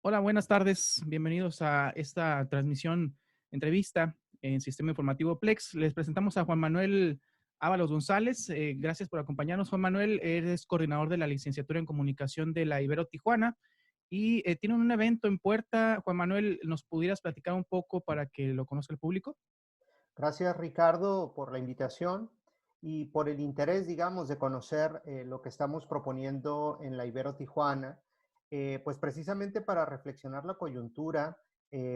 Hola, buenas tardes. Bienvenidos a esta transmisión, entrevista en Sistema Informativo Plex. Les presentamos a Juan Manuel Ábalos González. Gracias por acompañarnos, Juan Manuel. Eres coordinador de la licenciatura en comunicación de la Ibero Tijuana y tienen un evento en puerta. Juan Manuel, ¿nos pudieras platicar un poco para que lo conozca el público? Gracias, Ricardo, por la invitación y por el interés, digamos, de conocer lo que estamos proponiendo en la Ibero Tijuana, pues precisamente para reflexionar la coyuntura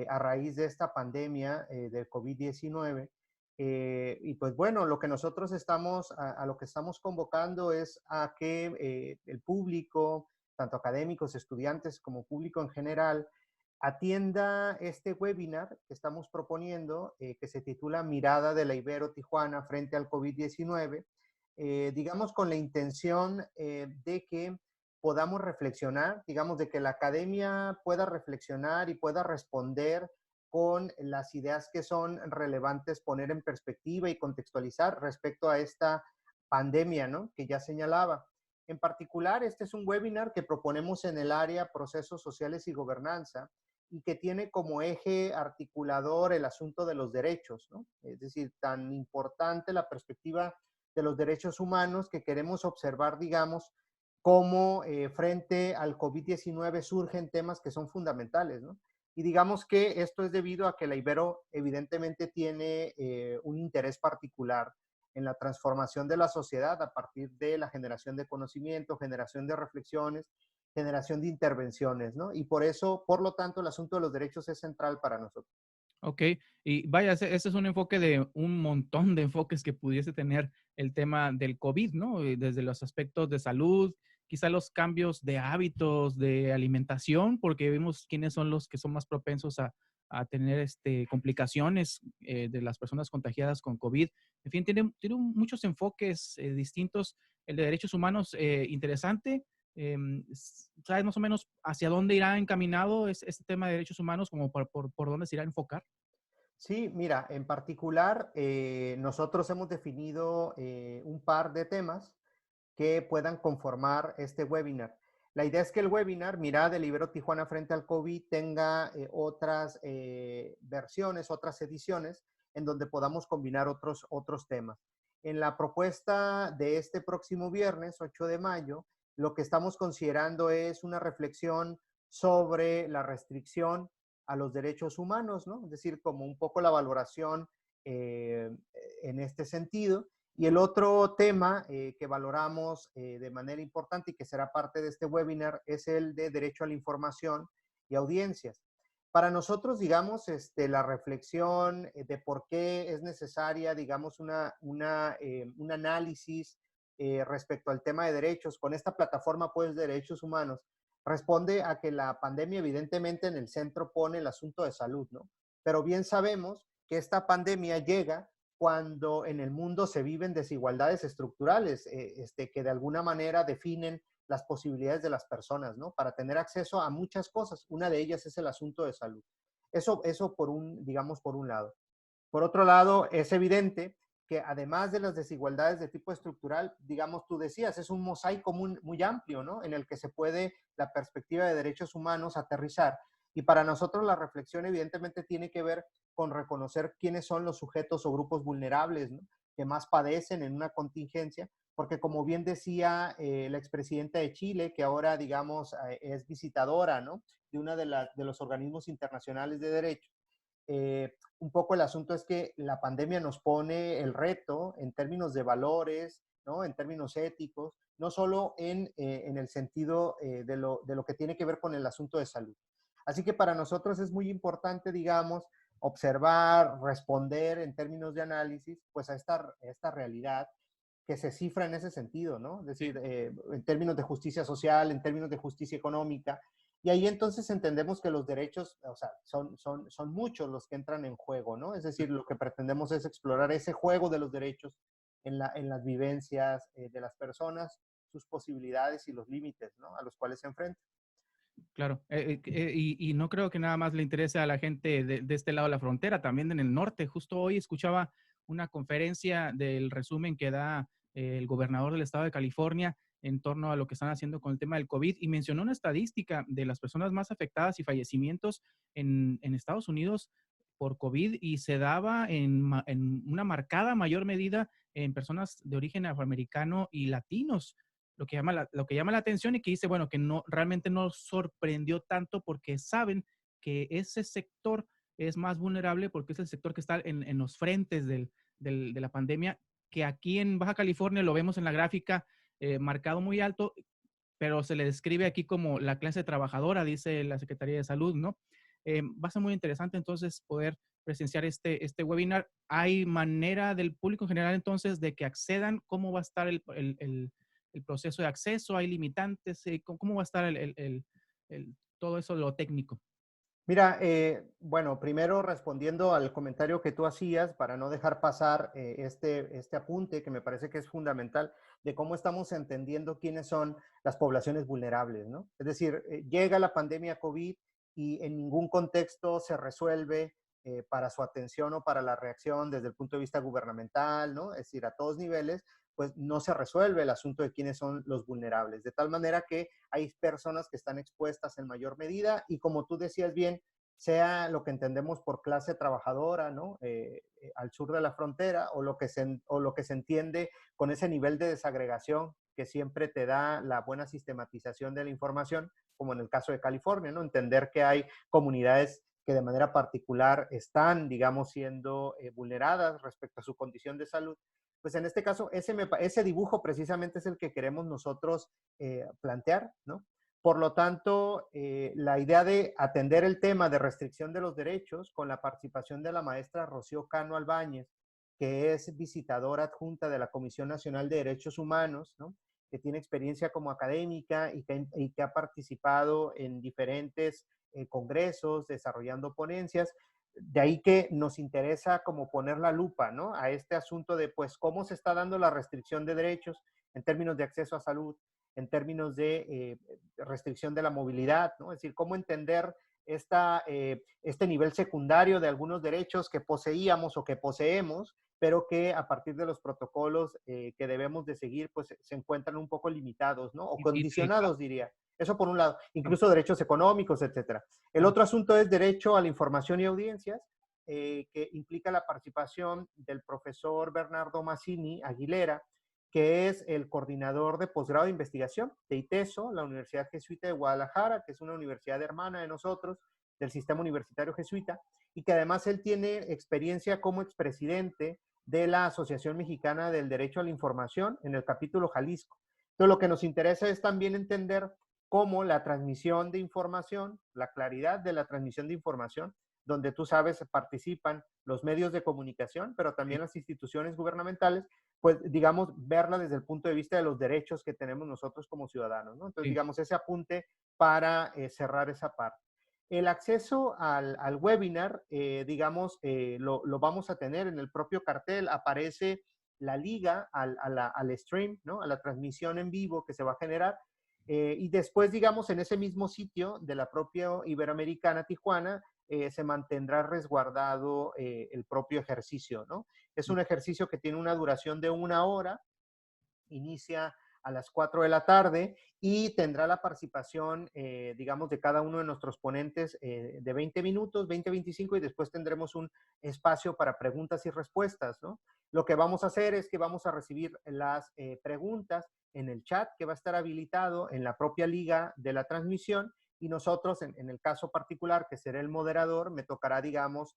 a raíz de esta pandemia del COVID-19. Y pues bueno, lo que nosotros a lo que estamos convocando es a que el público, tanto académicos, estudiantes como público en general, atienda este webinar que estamos proponiendo, que se titula Mirada de la Ibero Tijuana frente al COVID-19, digamos con la intención de que podamos reflexionar, digamos de que la academia pueda reflexionar y pueda responder con las ideas que son relevantes, poner en perspectiva y contextualizar respecto a esta pandemia, ¿no? Que ya señalaba. En particular, este es un webinar que proponemos en el área Procesos Sociales y Gobernanza, y que tiene como eje articulador el asunto de los derechos, ¿no? Es decir, tan importante la perspectiva de los derechos humanos que queremos observar, digamos, cómo frente al COVID-19 surgen temas que son fundamentales, ¿no? Y digamos que esto es debido a que la Ibero evidentemente tiene un interés particular en la transformación de la sociedad a partir de la generación de conocimiento, generación de reflexiones, generación de intervenciones, ¿no? Y por eso, por lo tanto, el asunto de los derechos es central para nosotros. Ok, y vaya, ese es un enfoque de un montón de enfoques que pudiese tener el tema del COVID, ¿no? Desde los aspectos de salud, quizá los cambios de hábitos, de alimentación, porque vemos quiénes son los que son más propensos a tener complicaciones de las personas contagiadas con COVID. En fin, tiene muchos enfoques distintos. El de derechos humanos, interesante. ¿Sabes más o menos hacia dónde irá encaminado este tema de derechos humanos, como por dónde se irá a enfocar? Sí, mira, en particular, nosotros hemos definido un par de temas que puedan conformar este webinar. La idea es que el webinar, Mirada del Ibero Tijuana frente al COVID, tenga otras versiones, otras ediciones, en donde podamos combinar otros temas. En la propuesta de este próximo viernes, 8 de mayo, lo que estamos considerando es una reflexión sobre la restricción a los derechos humanos, ¿no? Es decir, como un poco la valoración eh, en este sentido. Y el otro tema que valoramos de manera importante y que será parte de este webinar es el de derecho a la información y audiencias. Para nosotros, digamos, la reflexión de por qué es necesaria, digamos, un análisis respecto al tema de derechos con esta plataforma, pues, de derechos humanos, responde a que la pandemia, evidentemente, en el centro pone el asunto de salud, ¿no? Pero bien sabemos que esta pandemia llega cuando en el mundo se viven desigualdades estructurales que de alguna manera definen las posibilidades de las personas, ¿no? Para tener acceso a muchas cosas. Una de ellas es el asunto de salud. Eso por digamos, por un lado. Por otro lado, es evidente que además de las desigualdades de tipo estructural, digamos, tú decías, es un mosaico muy amplio, ¿no? En el que se puede la perspectiva de derechos humanos aterrizar. Y para nosotros la reflexión evidentemente tiene que ver con reconocer quiénes son los sujetos o grupos vulnerables, ¿no? Que más padecen en una contingencia, porque como bien decía la expresidenta de Chile, que ahora, digamos, es visitadora, ¿no? De una de los organismos internacionales de derechos, un poco el asunto es que la pandemia nos pone el reto en términos de valores, ¿no? En términos éticos, no solo en el sentido de lo que tiene que ver con el asunto de salud. Así que para nosotros es muy importante, digamos, observar, responder en términos de análisis, pues a esta realidad que se cifra en ese sentido, ¿no? Es Sí. decir, en términos de justicia social, en términos de justicia económica, y ahí entonces entendemos que los derechos, o sea, son muchos los que entran en juego, ¿no? Es decir, lo que pretendemos es explorar ese juego de los derechos en las vivencias de las personas, sus posibilidades y los límites, ¿no? A los cuales se enfrentan. Claro, y no creo que nada más le interese a la gente de este lado de la frontera, también en el norte. Justo hoy escuchaba una conferencia del resumen que da el gobernador del estado de California en torno a lo que están haciendo con el tema del COVID y mencionó una estadística de las personas más afectadas y fallecimientos en Estados Unidos por COVID y se daba en una marcada mayor medida en personas de origen afroamericano y latinos, lo que llama la atención y que dice, bueno, que no, realmente no sorprendió tanto porque saben que ese sector es más vulnerable porque es el sector que está en los frentes de la pandemia, que aquí en Baja California lo vemos en la gráfica marcado muy alto, pero se le describe aquí como la clase trabajadora, dice la Secretaría de Salud, ¿no? Va a ser muy interesante entonces poder presenciar este webinar. ¿Hay manera del público en general entonces de que accedan? ¿Cómo va a estar el proceso de acceso? ¿Hay limitantes? ¿Cómo va a estar todo eso, lo técnico? Mira, bueno, primero respondiendo al comentario que tú hacías, para no dejar pasar este apunte que me parece que es fundamental, de cómo estamos entendiendo quiénes son las poblaciones vulnerables, ¿no? Es decir, llega la pandemia COVID y en ningún contexto se resuelve para su atención o para la reacción desde el punto de vista gubernamental, ¿no? Es decir, a todos niveles, pues no se resuelve el asunto de quiénes son los vulnerables, de tal manera que hay personas que están expuestas en mayor medida y como tú decías bien, sea lo que entendemos por clase trabajadora, ¿no? Al sur de la frontera o lo que se entiende con ese nivel de desagregación que siempre te da la buena sistematización de la información, como en el caso de California, ¿no? Entender que hay comunidades que de manera particular están, digamos, siendo vulneradas respecto a su condición de salud. Pues en este caso, ese dibujo precisamente es el que queremos nosotros plantear, ¿no? Por lo tanto, la idea de atender el tema de restricción de los derechos con la participación de la maestra Rocío Cano Albáñez, que es visitadora adjunta de la Comisión Nacional de Derechos Humanos, ¿no? Que tiene experiencia como académica y que ha participado en diferentes congresos, desarrollando ponencias. De ahí que nos interesa como poner la lupa, ¿no? A este asunto de, pues, cómo se está dando la restricción de derechos en términos de acceso a salud, en términos de restricción de la movilidad, ¿no? Es decir, cómo entender este nivel secundario de algunos derechos que poseíamos o que poseemos, pero que a partir de los protocolos que debemos de seguir, pues se encuentran un poco limitados, ¿no? O condicionados, diría. Eso por un lado, incluso derechos económicos, etcétera. El otro asunto es derecho a la información y audiencias, que implica la participación del profesor Bernardo Massini Aguilera, que es el coordinador de posgrado de investigación de ITESO, la Universidad Jesuita de Guadalajara, que es una universidad hermana de nosotros, del sistema universitario jesuita, y que además él tiene experiencia como expresidente de la Asociación Mexicana del Derecho a la Información en el capítulo Jalisco. Entonces, lo que nos interesa es también entender cómo la transmisión de información, la claridad de la transmisión de información, donde tú sabes participan los medios de comunicación, pero también las instituciones gubernamentales, pues digamos, verla desde el punto de vista de los derechos que tenemos nosotros como ciudadanos, ¿no? Entonces, digamos, ese apunte para cerrar esa parte. El acceso al webinar, digamos, lo vamos a tener en el propio cartel, aparece la liga al stream, ¿no? A la transmisión en vivo que se va a generar. Y después, digamos, en ese mismo sitio de la propia Iberoamericana Tijuana, se mantendrá resguardado el propio ejercicio, ¿no? Es un ejercicio que tiene una duración de 1 hora, inicia a las 4 de la tarde y tendrá la participación, digamos, de cada uno de nuestros ponentes de 20 minutos, 20-25, y después tendremos un espacio para preguntas y respuestas, ¿no? Lo que vamos a hacer es que vamos a recibir las preguntas en el chat que va a estar habilitado en la propia liga de la transmisión y nosotros, en el caso particular, que seré el moderador, me tocará, digamos,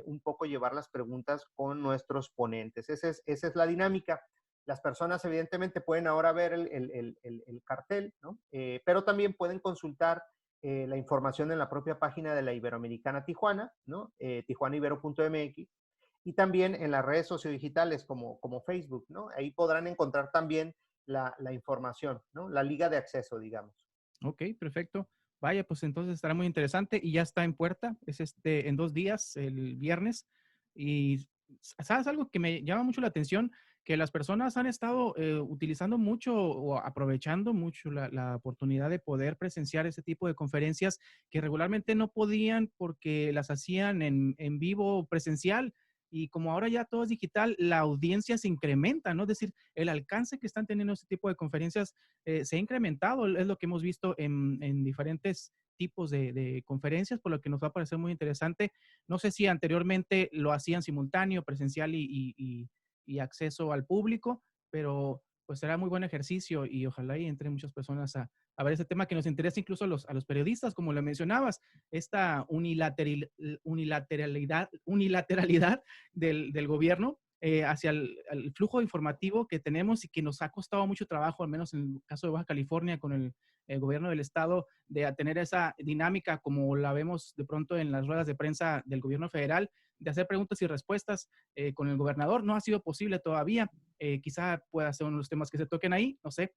un poco llevar las preguntas con nuestros ponentes. Esa es la dinámica. Las personas evidentemente pueden ahora ver el cartel, ¿no? Pero también pueden consultar la información en la propia página de la Iberoamericana Tijuana, ¿no? tijuanaibero.mx, y también en las redes sociodigitales como Facebook, ¿no? Ahí podrán encontrar también la información, ¿no? La liga de acceso, digamos. Ok, perfecto. Vaya, pues entonces estará muy interesante y ya está en puerta. Es en 2 días, el viernes. Y sabes algo que me llama mucho la atención, que las personas han estado utilizando mucho o aprovechando mucho la oportunidad de poder presenciar ese tipo de conferencias que regularmente no podían porque las hacían en vivo presencial. y como ahora ya todo es digital, la audiencia se incrementa, ¿no? Es decir, el alcance que están teniendo este tipo de conferencias se ha incrementado, es lo que hemos visto en diferentes tipos de conferencias, por lo que nos va a parecer muy interesante. No sé si anteriormente lo hacían simultáneo, presencial y acceso al público, pero pues será muy buen ejercicio y ojalá y entren muchas personas a ver ese tema que nos interesa incluso a los periodistas, como lo mencionabas, esta unilateralidad del gobierno hacia el flujo informativo que tenemos y que nos ha costado mucho trabajo, al menos en el caso de Baja California, con el gobierno del estado, de tener esa dinámica como la vemos de pronto en las ruedas de prensa del gobierno federal, de hacer preguntas y respuestas con el gobernador. No ha sido posible todavía. Quizá pueda ser uno de los temas que se toquen ahí, no sé,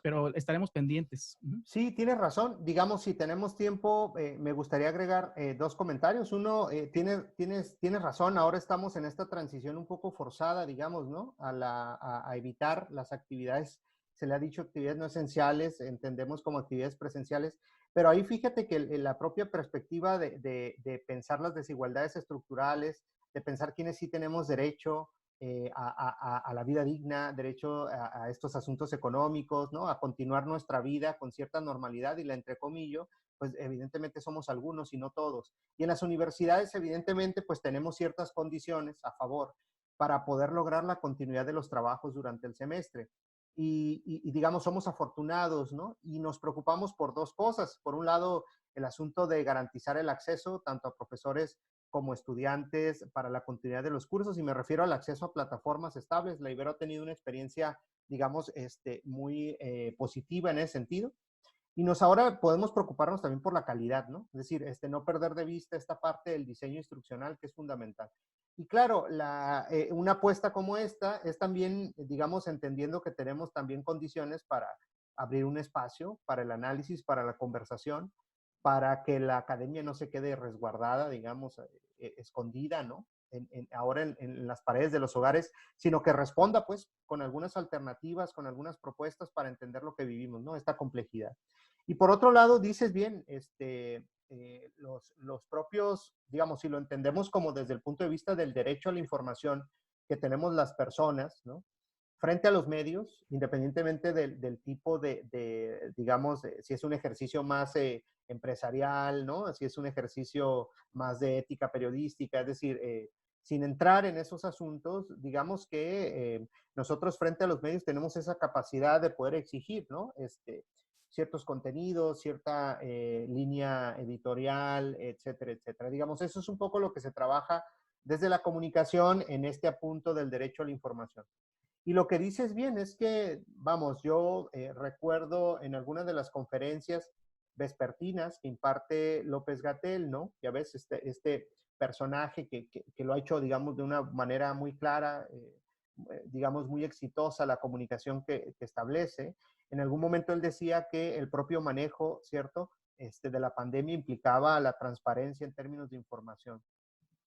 pero estaremos pendientes. Uh -huh. Sí, tienes razón. Digamos, si tenemos tiempo, me gustaría agregar dos comentarios. Uno, tienes razón, ahora estamos en esta transición un poco forzada, digamos, ¿no? A evitar las actividades, se le ha dicho actividades no esenciales, entendemos como actividades presenciales, pero ahí fíjate que la propia perspectiva de pensar las desigualdades estructurales, de pensar quiénes sí tenemos derecho, a la vida digna, derecho a estos asuntos económicos, ¿no? A continuar nuestra vida con cierta normalidad y la entrecomillo, pues evidentemente somos algunos y no todos. Y en las universidades, evidentemente, pues tenemos ciertas condiciones a favor para poder lograr la continuidad de los trabajos durante el semestre. Y digamos, somos afortunados, ¿no? Y nos preocupamos por dos cosas. Por un lado, el asunto de garantizar el acceso tanto a profesores como estudiantes para la continuidad de los cursos, y me refiero al acceso a plataformas estables. La Ibero ha tenido una experiencia, digamos, muy positiva en ese sentido. Y ahora podemos preocuparnos también por la calidad, ¿no? Es decir, no perder de vista esta parte del diseño instruccional que es fundamental. Y claro, una apuesta como esta es también, digamos, entendiendo que tenemos también condiciones para abrir un espacio para el análisis, para la conversación, para que la academia no se quede resguardada, digamos, escondida, ¿no? Ahora en las paredes de los hogares, sino que responda, pues, con algunas alternativas, con algunas propuestas para entender lo que vivimos, ¿no? Esta complejidad. Y por otro lado, dices bien, los propios, digamos, si lo entendemos como desde el punto de vista del derecho a la información que tenemos las personas, ¿no? Frente a los medios, independientemente del tipo digamos, si es un ejercicio más empresarial, ¿no? Si es un ejercicio más de ética periodística, es decir, sin entrar en esos asuntos, digamos que nosotros frente a los medios tenemos esa capacidad de poder exigir, ¿no? Ciertos contenidos, cierta línea editorial, etcétera, etcétera. Digamos, eso es un poco lo que se trabaja desde la comunicación en este apunto del derecho a la información. Y lo que dices bien es que, vamos, yo recuerdo en algunas de las conferencias vespertinas que imparte López-Gatell, ¿no? Ya ves, este personaje que lo ha hecho, digamos, de una manera muy clara, digamos, muy exitosa la comunicación que establece. En algún momento él decía que el propio manejo, ¿cierto?, de la pandemia implicaba la transparencia en términos de información.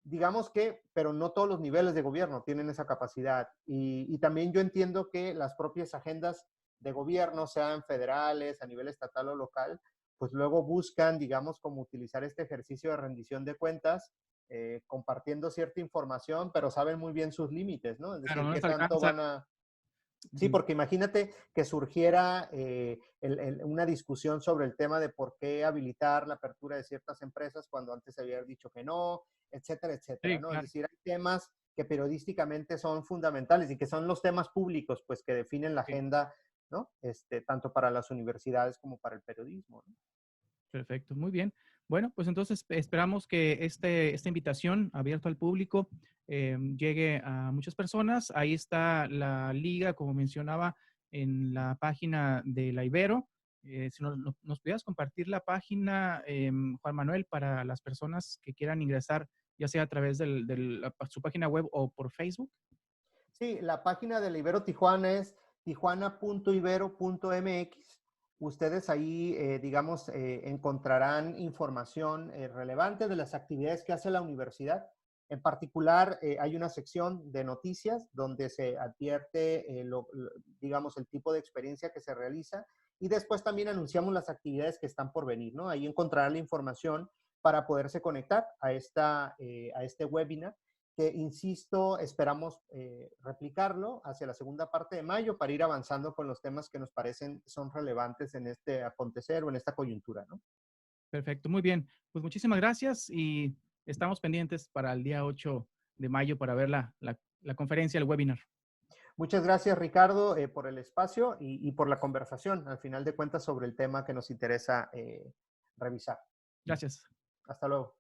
Digamos que, pero no todos los niveles de gobierno tienen esa capacidad. Y también yo entiendo que las propias agendas de gobierno, sean federales, a nivel estatal o local, pues luego buscan, digamos, como utilizar este ejercicio de rendición de cuentas, compartiendo cierta información, pero saben muy bien sus límites, ¿no? Es Claro, decir, no qué les tanto alcanza. van a... Sí, Ujú. porque imagínate que surgiera una discusión sobre el tema de por qué habilitar la apertura de ciertas empresas cuando antes se había dicho que no, etcétera, etcétera, Sí, ¿no? Es claro. decir, hay temas que periodísticamente son fundamentales y que son los temas públicos, pues, que definen la Sí. agenda, ¿no? Tanto para las universidades como para el periodismo, ¿no? Perfecto, muy bien. Bueno, pues entonces esperamos que esta invitación abierta al público llegue a muchas personas. Ahí está la liga, como mencionaba, en la página de la Ibero. Si nos pudieras compartir la página, Juan Manuel, para las personas que quieran ingresar, ya sea a través de su página web o por Facebook. Sí, la página del Ibero Tijuana es tijuana.ibero.mx. Ustedes ahí, digamos, encontrarán información relevante de las actividades que hace la universidad. En particular, hay una sección de noticias donde se advierte, digamos, el tipo de experiencia que se realiza, y después también anunciamos las actividades que están por venir, ¿no? Ahí encontrarán la información para poderse conectar a este webinar. que, insisto, esperamos replicarlo hacia la segunda parte de mayo para ir avanzando con los temas que nos parecen son relevantes en este acontecer o en esta coyuntura, ¿no? Perfecto, muy bien. Pues muchísimas gracias y estamos pendientes para el día 8 de mayo para ver la conferencia, el webinar. Muchas gracias, Ricardo, por el espacio y por la conversación, al final de cuentas, sobre el tema que nos interesa revisar. Gracias. Hasta luego.